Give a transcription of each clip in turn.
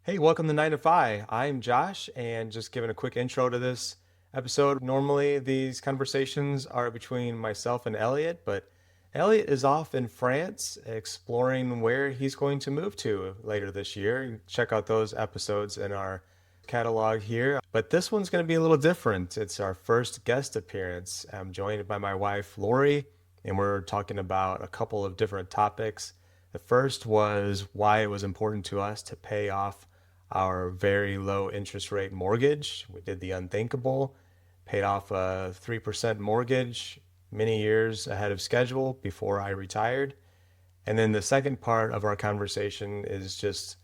Hey, welcome to 9 to 5. I'm Josh, and just giving a quick intro to this episode. Normally, these conversations are between myself and Elliot, but Elliot is off in France exploring where he's going to move to later this year. Check out those episodes in our catalog here. But this one's going to be a little different. It's our first guest appearance. I'm joined by my wife, Lori, and we're talking about a couple of different topics. The first was why it was important to us to pay off our very low interest rate mortgage. We did the unthinkable, paid off a 3% mortgage many years ahead of schedule before I retired. And then the second part of our conversation is just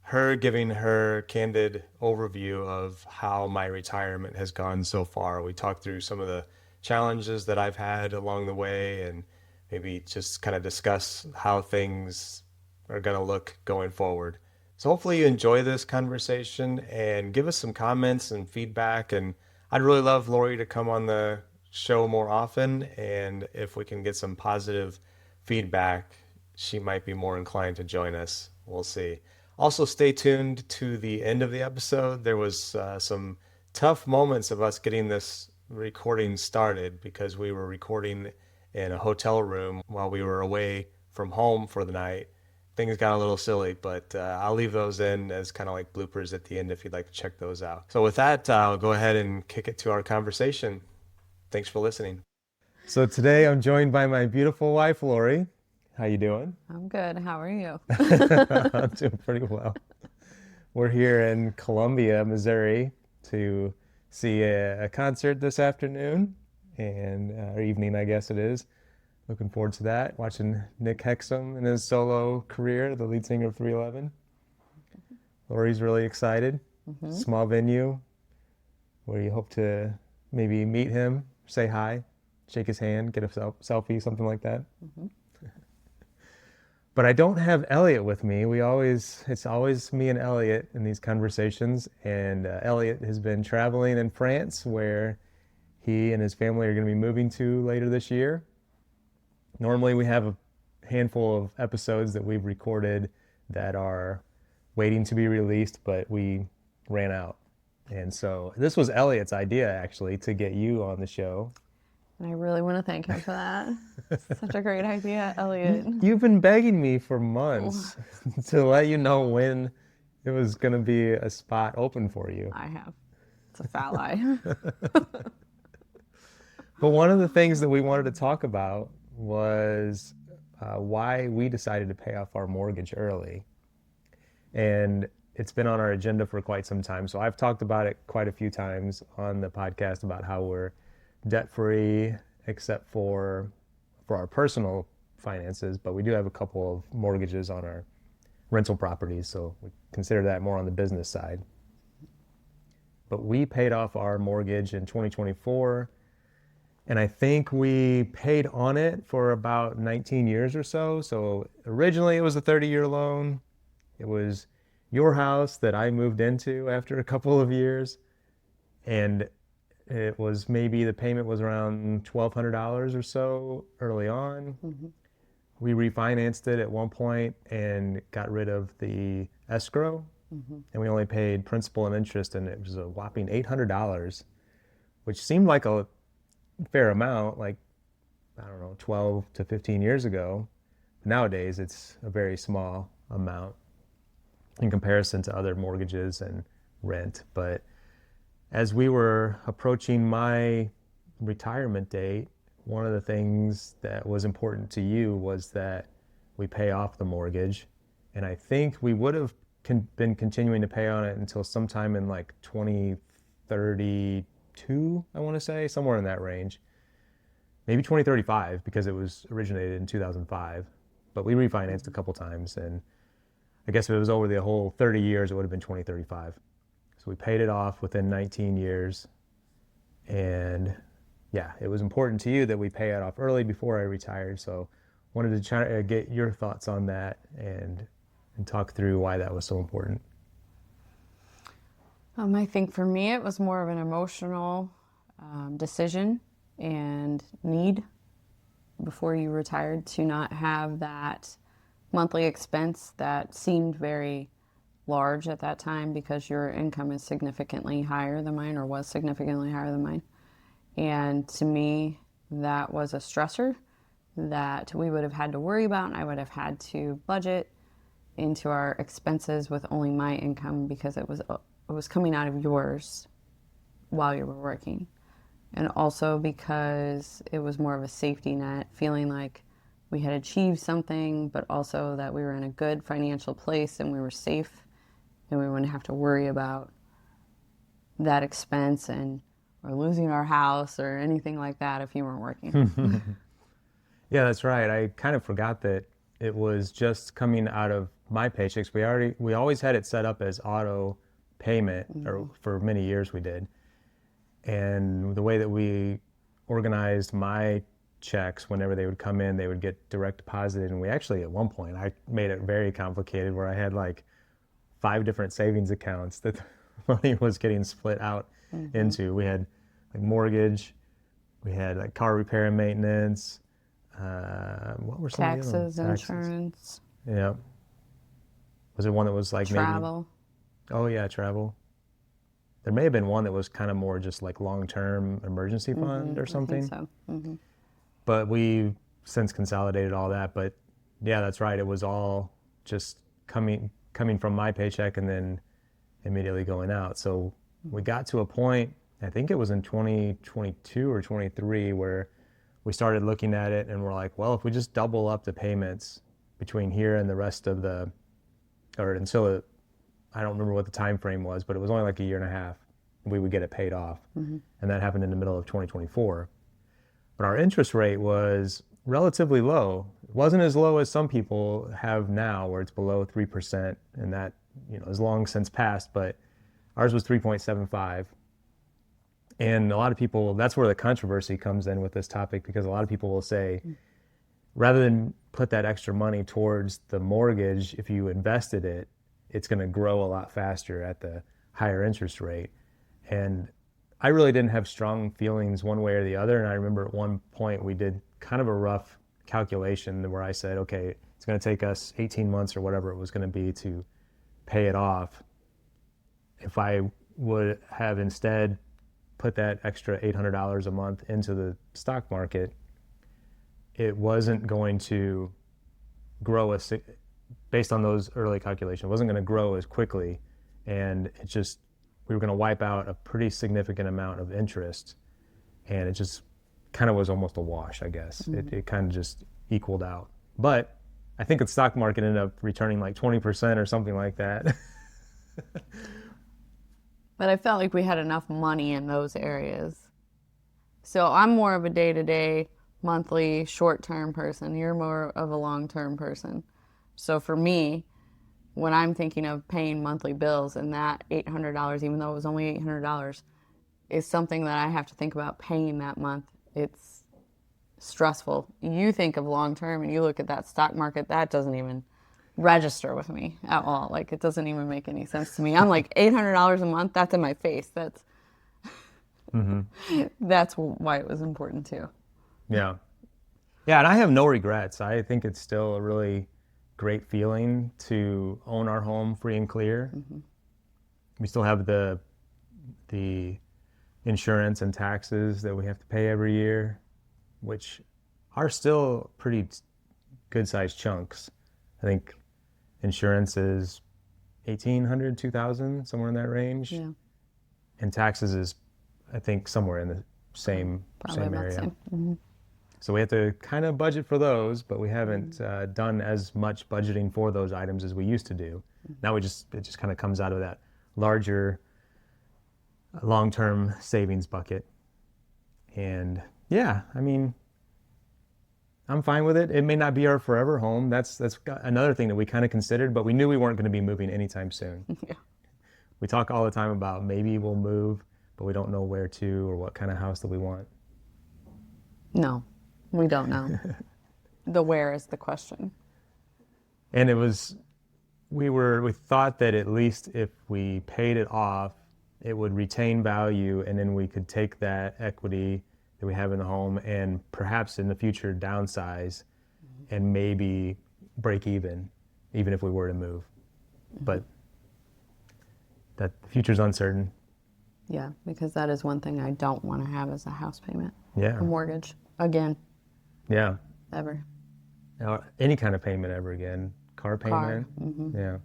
her giving her candid overview of how my retirement has gone so far. We talked through some of the challenges that I've had along the way and maybe just kind of discuss how things are going to look going forward. So hopefully you enjoy this conversation and give us some comments and feedback. And I'd really love Lori to come on the show more often. And if we can get some positive feedback, she might be more inclined to join us. We'll see. Also, stay tuned to the end of the episode. There was some tough moments of us getting this recording started because we were recording in a hotel room while we were away from home for the night. Things got a little silly, but I'll leave those in as kind of like bloopers at the end if you'd like to check those out. So with that, I'll go ahead and kick it to our conversation. Thanks for listening. So today I'm joined by my beautiful wife, Lori. How you doing? I'm good. How are you? I'm doing pretty well. We're here in Columbia, Missouri to see a concert this afternoon or evening, I guess it is. Looking forward to that. Watching Nick Hexum in his solo career, the lead singer of 311. Lori's really excited. Small venue where you hope to maybe meet him, say hi, shake his hand, get a selfie, something like that. But I don't have Elliot with me. It's always me and Elliot in these conversations. And Elliot has been traveling in France where he and his family are going to be moving to later this year. Normally we have a handful of episodes that we've recorded that are waiting to be released, but we ran out. And so this was Elliot's idea, actually, to get you on the show. And I really want to thank him for that. Such a great idea, Elliot. You've been begging me for months to let you know when it was going to be a spot open for you. I have. It's a foul lie. But one of the things that we wanted to talk about was why we decided to pay off our mortgage early. And it's been on our agenda for quite some time. So I've talked about it quite a few times on the podcast about how we're debt-free except for our personal finances, but we do have a couple of mortgages on our rental properties, so we consider that more on the business side. But we paid off our mortgage in 2024. And I think we paid on it for about 19 years or so. So originally it was a 30-year loan. It was your house that I moved into after a couple of years. And it was maybe the payment was around $1,200 or so early on. We refinanced it at one point and got rid of the escrow. And we only paid principal and interest, and it was a whopping $800, which seemed like a fair amount, like, I don't know, 12 to 15 years ago. Nowadays, it's a very small amount in comparison to other mortgages and rent. But as we were approaching my retirement date, one of the things that was important to you was that we pay off the mortgage. And I think we would have been continuing to pay on it until sometime in like 2032, I want to say, somewhere in that range. Maybe 2035, because it was originated in 2005. But we refinanced a couple times, and I guess if it was over the whole 30 years, it would have been 2035. So we paid it off within 19 years. And yeah, it was important to you that we pay it off early before I retired. So wanted to try to get your thoughts on that and talk through why that was so important. I think for me, it was more of an emotional decision and need before you retired to not have that monthly expense that seemed very large at that time because your income is significantly higher than mine, or was significantly higher than mine. And to me, that was a stressor that we would have had to worry about, and I would have had to budget into our expenses with only my income because it was coming out of yours while you were working. And also because it was more of a safety net, feeling like we had achieved something, but also that we were in a good financial place and we were safe and we wouldn't have to worry about that expense or losing our house or anything like that if you weren't working. Yeah, that's right. I kind of forgot that it was just coming out of my paychecks. We always had it set up as auto payment, or for many years we did. And the way that we organized my checks, whenever they would come in, they would get direct deposited. And we actually, at one point, I made it very complicated where I had like 5 different savings accounts that the money was getting split out into. We had like mortgage, we had like car repair and maintenance, what were some of the other ones? Taxes, insurance. Yeah. Was there one that was like travel? Maybe, oh yeah, travel. There may have been one that was kind of more just like long-term emergency fund or something. I think so. But we since consolidated all that. But yeah, that's right. It was all just coming from my paycheck and then immediately going out. So we got to a point, I think it was in 2022 or 23, where we started looking at it and we're like, well, if we just double up the payments between here and the rest of or until I don't remember what the time frame was, but it was only like a year and a half, we would get it paid off. And that happened in the middle of 2024. But our interest rate was relatively low. It wasn't as low as some people have now, where it's below 3%, and that, is long since passed, but ours was 3.75. And a lot of people, that's where the controversy comes in with this topic, because a lot of people will say, rather than put that extra money towards the mortgage, if you invested it, it's going to grow a lot faster at the higher interest rate. And I really didn't have strong feelings one way or the other. And I remember at one point we did kind of a rough calculation where I said, okay, it's going to take us 18 months or whatever it was going to be to pay it off. If I would have instead put that extra $800 a month into the stock market, it wasn't going to grow based on those early calculations, it wasn't going to grow as quickly. And we were going to wipe out a pretty significant amount of interest. And it just kind of was almost a wash, I guess. It kind of just equaled out. But I think the stock market ended up returning like 20% or something like that. But I felt like we had enough money in those areas. So I'm more of a day-to-day, monthly, short-term person. You're more of a long-term person. So for me, when I'm thinking of paying monthly bills, and that $800, even though it was only $800, is something that I have to think about paying that month, it's stressful. You think of long-term and you look at that stock market, that doesn't even register with me at all. Like, it doesn't even make any sense to me. I'm like, $800 a month, that's in my face. That's that's why it was important too. Yeah. Yeah, and I have no regrets. I think it's still a really great feeling to own our home free and clear. We still have the insurance and taxes that we have to pay every year, which are still pretty good sized chunks. I think insurance is $1,800, $2,000, somewhere in that range. Yeah. And taxes is, I think, somewhere in the same area. So we have to kind of budget for those, but we haven't done as much budgeting for those items as we used to do. Now it just kind of comes out of that larger long-term savings bucket. And yeah, I mean, I'm fine with it. It may not be our forever home. That's another thing that we kind of considered, but we knew we weren't going to be moving anytime soon. Yeah. We talk all the time about maybe we'll move, but we don't know where to or what kind of house that we want. No, we don't know. The where is the question. And we thought that at least if we paid it off, it would retain value, and then we could take that equity that we have in the home and perhaps in the future downsize and maybe break even if we were to move. But that the future's uncertain. Yeah, because that is one thing I don't want to have as a house payment. Yeah. A mortgage. Again. Yeah. Ever. Or any kind of payment ever again. Car payment. Mm-hmm. Yeah.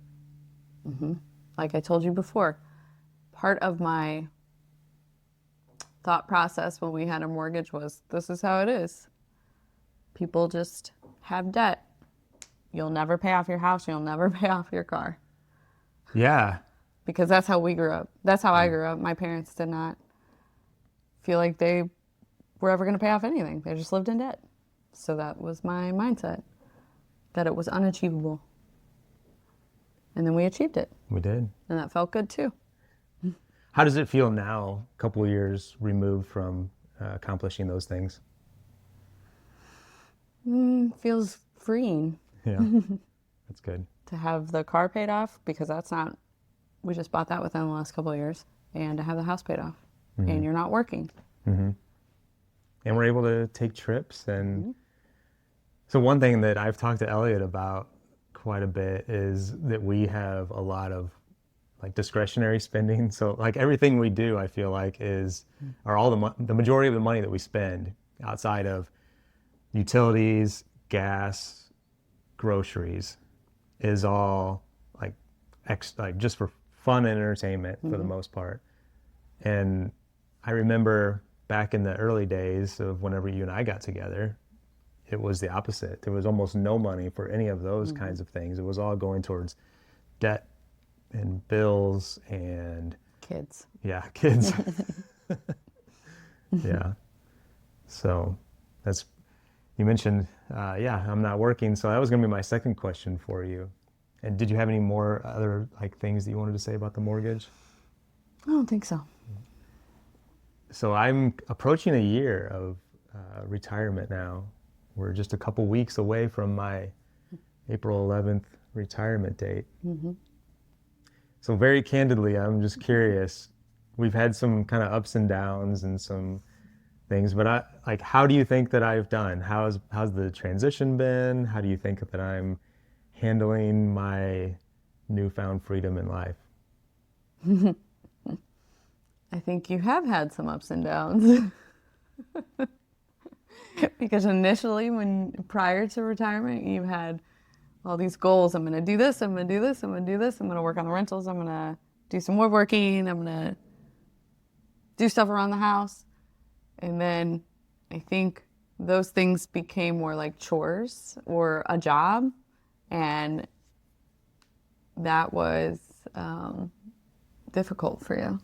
Mm-hmm. Like I told you before, part of my thought process when we had a mortgage was, this is how it is. People just have debt. You'll never pay off your house. You'll never pay off your car. Yeah. Because that's how we grew up. That's how I grew up. My parents did not feel like they were ever going to pay off anything. They just lived in debt. So that was my mindset, that it was unachievable. And then we achieved it. We did. And that felt good too. How does it feel now, a couple of years removed from accomplishing those things? Feels freeing. Yeah, that's good. To have the car paid off, because we just bought that within the last couple of years, and to have the house paid off, and you're not working. Mm-hmm. And we're able to take trips. And so one thing that I've talked to Elliot about quite a bit is that we have a lot of like discretionary spending. So like everything we do, I feel like the majority of the money that we spend outside of utilities, gas, groceries is all like just for fun and entertainment for the most part. And I remember back in the early days of whenever you and I got together, it was the opposite. There was almost no money for any of those kinds of things. It was all going towards debt and bills and Kids. Yeah, kids. Yeah. So you mentioned, I'm not working. So that was going to be my second question for you. And did you have any more other like things that you wanted to say about the mortgage? I don't think so. So I'm approaching a year of retirement now. We're just a couple weeks away from my April 11th retirement date. Mm-hmm. So very candidly, I'm just curious. We've had some kind of ups and downs and some things, but how do you think that I've done? How's the transition been? How do you think that I'm handling my newfound freedom in life? I think you have had some ups and downs. Because initially, prior to retirement, you had all these goals. I'm going to do this, I'm going to do this, I'm going to do this, I'm going to work on the rentals, I'm going to do some woodworking, I'm going to do stuff around the house. And then I think those things became more like chores or a job. And that was difficult for you.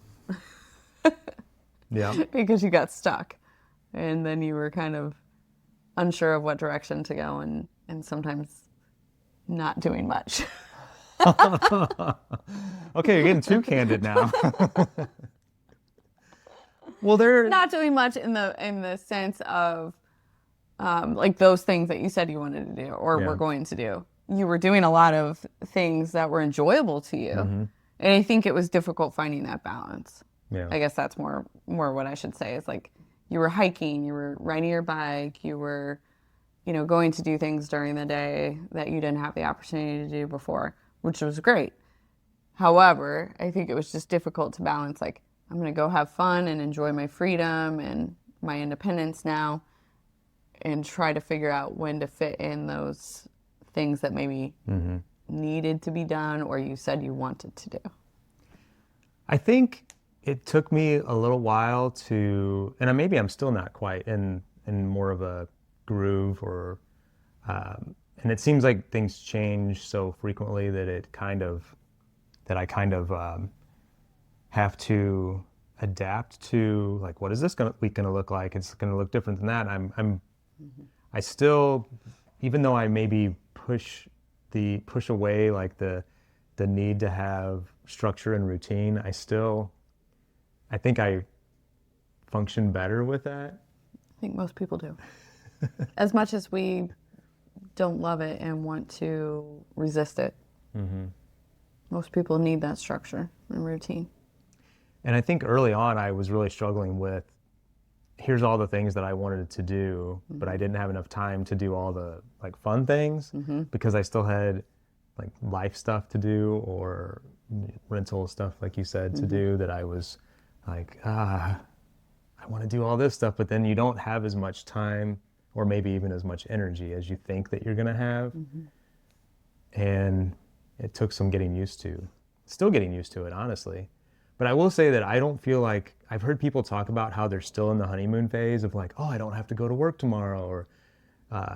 Yeah. Because you got stuck. And then you were kind of unsure of what direction to go and sometimes not doing much. Okay, you're getting too candid now. Well, they're not doing much in the sense of like those things that you said you wanted to do or were going to do. You were doing a lot of things that were enjoyable to you. Mm-hmm. And I think it was difficult finding that balance. Yeah. I guess that's more what I should say is like you were hiking, you were riding your bike, you were, going to do things during the day that you didn't have the opportunity to do before, which was great. However, I think it was just difficult to balance, like, I'm going to go have fun and enjoy my freedom and my independence now and try to figure out when to fit in those things that maybe needed to be done or you said you wanted to do. I think it took me a little while to, and maybe I'm still not quite in more of a groove or, and it seems like things change so frequently that I kind of have to adapt to, like, what is this week going to look like? It's going to look different than that. I still, even though I maybe push away like the need to have structure and routine, I think I function better with that. I think most people do. As much as we don't love it and want to resist it, most people need that structure and routine. And I think early on I was really struggling with, here's all the things that I wanted to do, but I didn't have enough time to do all the like fun things because I still had like life stuff to do or rental stuff, like you said, to do, that I was like, I want to do all this stuff, but then you don't have as much time or maybe even as much energy as you think that you're going to have. And it took some getting used to. Still getting used to it, honestly. But I will say that I don't feel like, I've heard people talk about how they're still in the honeymoon phase of like, oh, I don't have to go to work tomorrow, or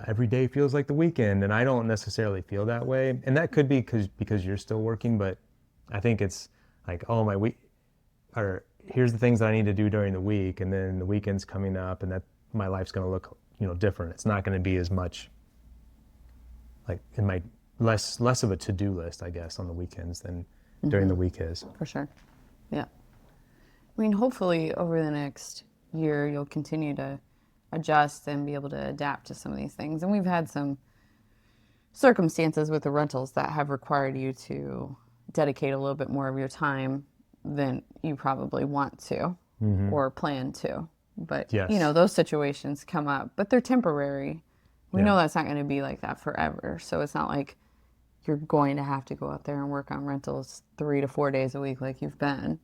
every day feels like the weekend. And I don't necessarily feel that way. And that could be because you're still working, but I think it's like, oh, my week, or here's the things that I need to do during the week, and then the weekend's coming up, and that my life's going to look, different. It's not going to be as much like in my less of a to-do list, I guess, on the weekends than during the week is. For sure. Yeah. I mean, hopefully over the next year, you'll continue to adjust and be able to adapt to some of these things. And we've had some circumstances with the rentals that have required you to dedicate a little bit more of your time than you probably want to or plan to. But, yes, those situations come up, but they're temporary. We know that's not going to be like that forever. So it's not like you're going to have to go out there and work on rentals 3 to 4 days a week like you've been,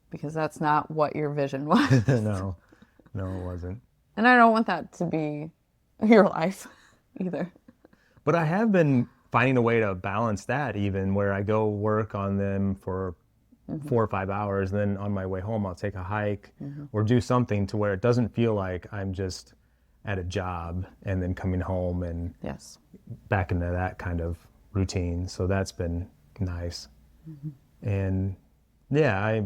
because that's not what your vision was. No, it wasn't. And I don't want that to be your life either. But I have been finding a way to balance that, even where I go work on them for 4 or 5 hours, and then on my way home I'll take a hike or do something to where it doesn't feel like I'm just at a job and then coming home and back into that kind of routine. So that's been nice. And yeah,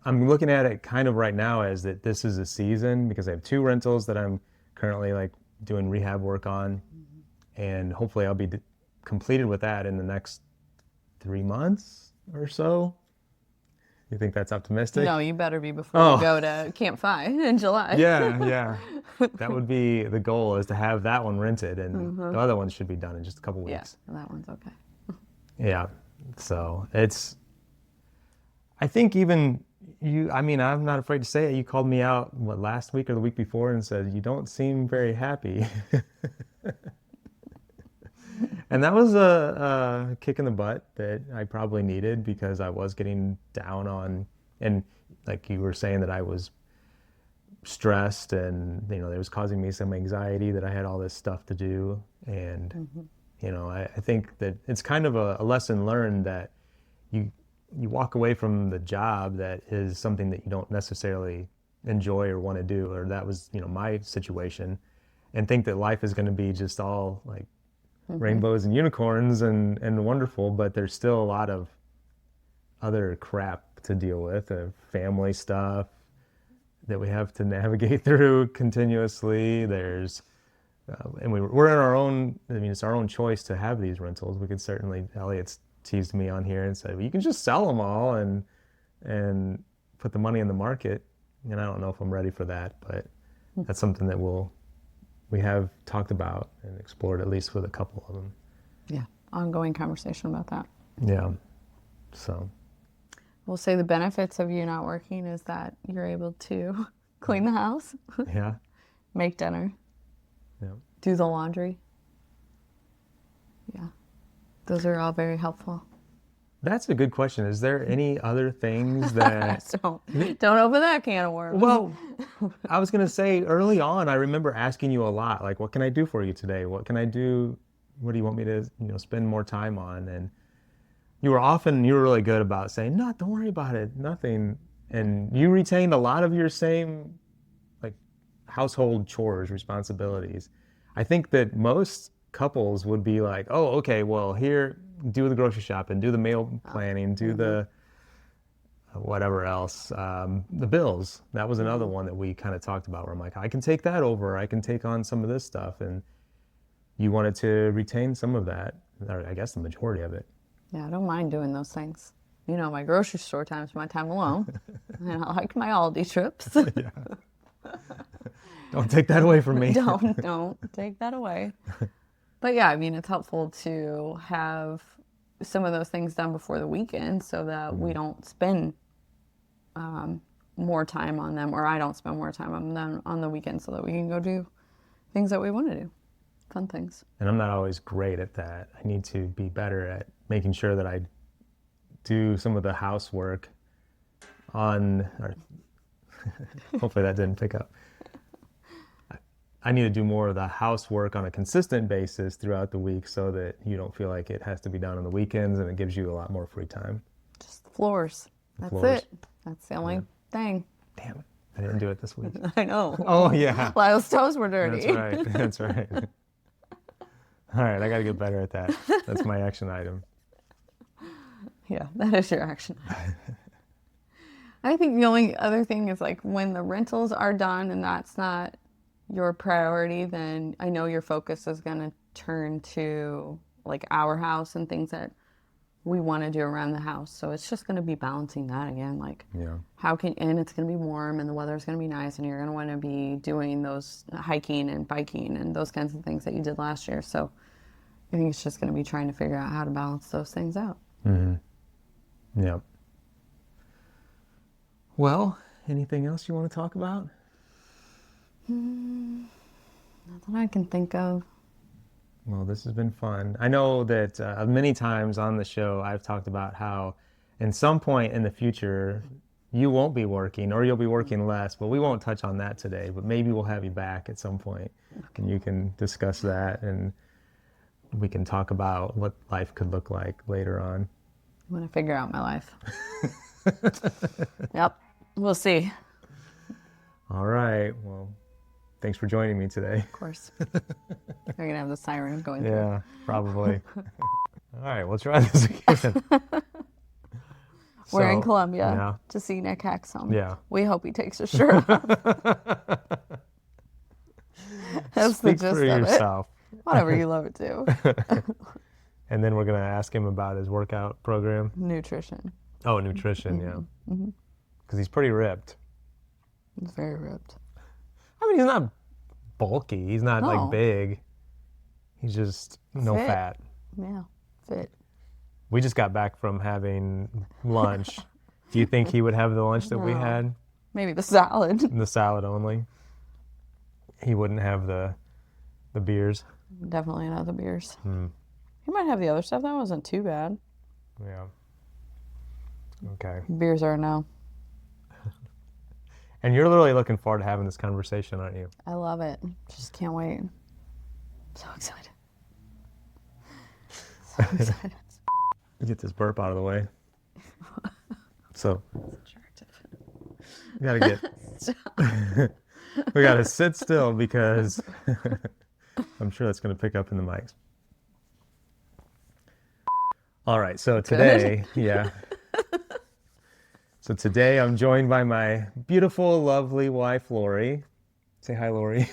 I'm looking at it kind of right now as that this is a season, because I have 2 rentals that I'm currently like doing rehab work on, and hopefully I'll be completed with that in the next 3 months or so. You think that's optimistic? No, you better be before you go to Camp Fi in July. Yeah. That would be the goal, is to have that one rented, and the other one should be done in just a couple weeks. Yeah, that one's okay. Yeah. So I think even you, I mean, I'm not afraid to say it. You called me out, last week or the week before, and said, you don't seem very happy. And that was a kick in the butt that I probably needed, because I was getting down on, and like you were saying, that I was stressed, and it was causing me some anxiety that I had all this stuff to do. And I think that it's kind of a lesson learned, that you walk away from the job that is something that you don't necessarily enjoy or want to do, or that was my situation, and think that life is going to be just all like rainbows and unicorns and wonderful, but there's still a lot of other crap to deal with, family stuff that we have to navigate through continuously. There's and we're in our own, it's our own choice to have these rentals. We could certainly, Elliot's teased me on here and said, well, you can just sell them all and put the money in the market. And I don't know if I'm ready for that, but that's something that we have talked about and explored, at least with a couple of them. Yeah, ongoing conversation about that. Yeah, so. We'll say the benefits of you not working is that you're able to clean the house. Yeah. Make dinner. Yeah. Do the laundry. Yeah, those are all very helpful. That's a good question. Is there any other things that... Don't open that can of worms. Well, I was going to say, early on, I remember asking you a lot, like, what can I do for you today? What can I do? What do you want me to, spend more time on? And you were really good about saying, no, don't worry about it, nothing. And you retained a lot of your same, like, household chores, responsibilities. I think that most couples would be like, oh, okay, well, here, do the grocery shopping, do the meal planning, do the whatever else, the bills. That was another one that we kind of talked about, where I'm like, I can take that over, I can take on some of this stuff. And you wanted to retain some of that, or I guess the majority of it. Yeah, I don't mind doing those things. My grocery store time is my time alone. And I like my Aldi trips. Yeah. Don't take that away from me. Don't take that away. But yeah, it's helpful to have some of those things done before the weekend, so that we don't spend more time on them, or I don't spend more time on them on the weekend, so that we can go do things that we want to do, fun things. And I'm not always great at that. I need to be better at making sure that I do some of the housework on, or hopefully that didn't pick up. I need to do more of the housework on a consistent basis throughout the week so that you don't feel like it has to be done on the weekends, and it gives you a lot more free time. Just the floors. That's floors. it. That's the only thing. Damn it. I didn't do it this week. I know. Oh, yeah. Lila's toes were dirty. That's right. That's right. All right. I got to get better at that. That's my action item. Yeah, that is your action. I think the only other thing is like when the rentals are done and that's not your priority, then I know your focus is going to turn to like our house and things that we want to do around the house. So it's just going to be balancing that again. Like, and it's going to be warm and the weather's going to be nice and you're going to want to be doing those hiking and biking and those kinds of things that you did last year. So I think it's just going to be trying to figure out how to balance those things out. Mm-hmm. Yep. Well, anything else you want to talk about? Nothing I can think of. Well, this has been fun. I know that many times on the show, I've talked about how in some point in the future, you won't be working or you'll be working less, but we won't touch on that today, but maybe we'll have you back at some point and you can discuss that and we can talk about what life could look like later on. I want to figure out my life. Yep. We'll see. All right. Well, thanks for joining me today. Of course. They're going to have the siren going through. Yeah, probably. All right, we'll try this again. We're in Columbia to see Nick Hexum. Yeah. We hope he takes his shirt off. That's Speak the gist for of yourself. it. Whatever you love it to. And then we're going to ask him about his workout program. Nutrition. Oh, nutrition, yeah. Because he's pretty ripped. He's very ripped. I mean, he's not bulky. He's not like big. He's just no Fit. fat. Yeah, fit. We just got back from having lunch. Do you think he would have the lunch that we had? Maybe the salad. The salad only. He wouldn't have the beers. Definitely not the beers. He might have the other stuff. That wasn't too bad. Yeah. Okay. Beers are a no. And you're literally looking forward to having this conversation, aren't you? I love it. Just can't wait. So excited. So excited. Get this burp out of the way. So we gotta sit still because I'm sure that's gonna pick up in the mics. All right, so today, So today I'm joined by my beautiful, lovely wife, Lori. Say hi, Lori.